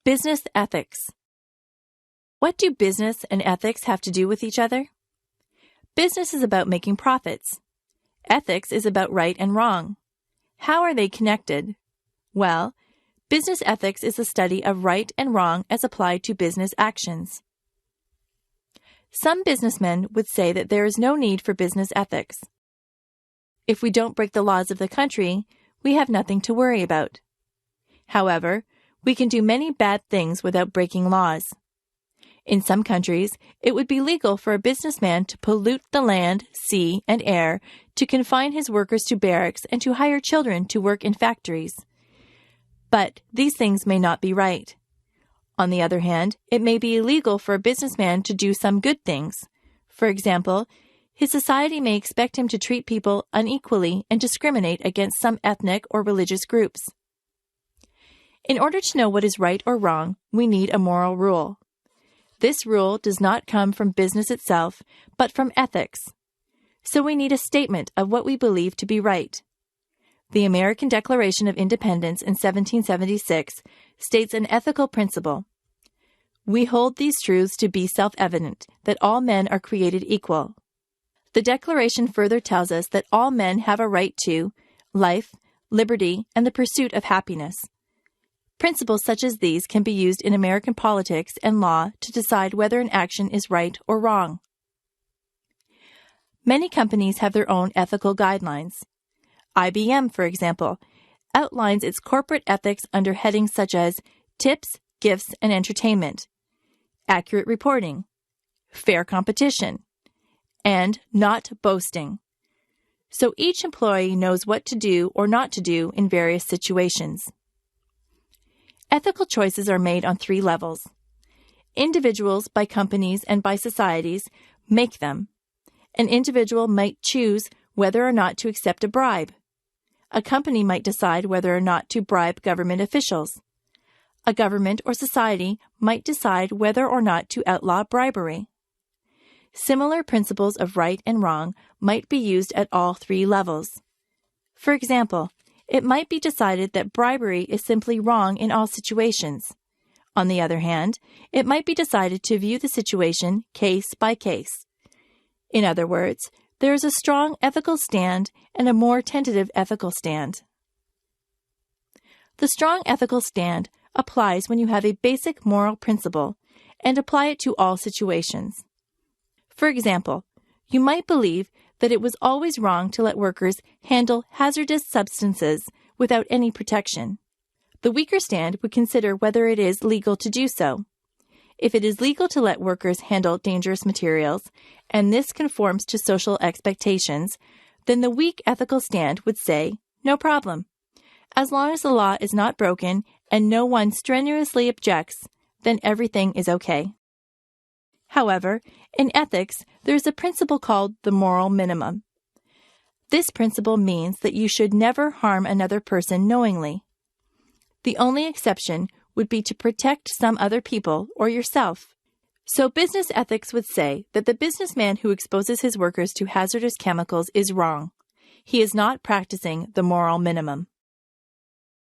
Business ethics. What do business and ethics have to do with each other? Business is about making profits. Ethics is about right and wrong. How are they connected? Well, business ethics is the study of right and wrong as applied to business actions. Some businessmen would say that there is no need for business ethics. If we don't break the laws of the country, we have nothing to worry about. However, we can do many bad things without breaking laws. In some countries, it would be legal for a businessman to pollute the land, sea, and air, to confine his workers to barracks, and to hire children to work in factories. But these things may not be right. On the other hand, it may be illegal for a businessman to do some good things. For example, his society may expect him to treat people unequally and discriminate against some ethnic or religious groups. In order to know what is right or wrong, we need a moral rule. This rule does not come from business itself, but from ethics. So we need a statement of what we believe to be right. The American Declaration of Independence in 1776 states an ethical principle. We hold these truths to be self-evident, that all men are created equal. The Declaration further tells us that all men have a right to life, liberty, and the pursuit of happiness. Principles such as these can be used in American politics and law to decide whether an action is right or wrong. Many companies have their own ethical guidelines. IBM, for example, outlines its corporate ethics under headings such as tips, gifts, and entertainment, accurate reporting, fair competition, and not boasting. So each employee knows what to do or not to do in various situations. Ethical choices are made on 3 levels. Individuals, by companies, and by societies make them. An individual might choose whether or not to accept a bribe. A company might decide whether or not to bribe government officials. A government or society might decide whether or not to outlaw bribery. Similar principles of right and wrong might be used at all 3 levels. For example, it might be decided that bribery is simply wrong in all situations. On the other hand, it might be decided to view the situation case by case. In other words, there is a strong ethical stand and a more tentative ethical stand. The strong ethical stand applies when you have a basic moral principle and apply it to all situations. For example, you might believe that it was always wrong to let workers handle hazardous substances without any protection. The weaker stand would consider whether it is legal to do so. If it is legal to let workers handle dangerous materials, and this conforms to social expectations, then the weak ethical stand would say, no problem. As long as the law is not broken and no one strenuously objects, then everything is okay. However, in ethics, there is a principle called the moral minimum. This principle means that you should never harm another person knowingly. The only exception would be to protect some other people or yourself. So business ethics would say that the businessman who exposes his workers to hazardous chemicals is wrong. He is not practicing the moral minimum.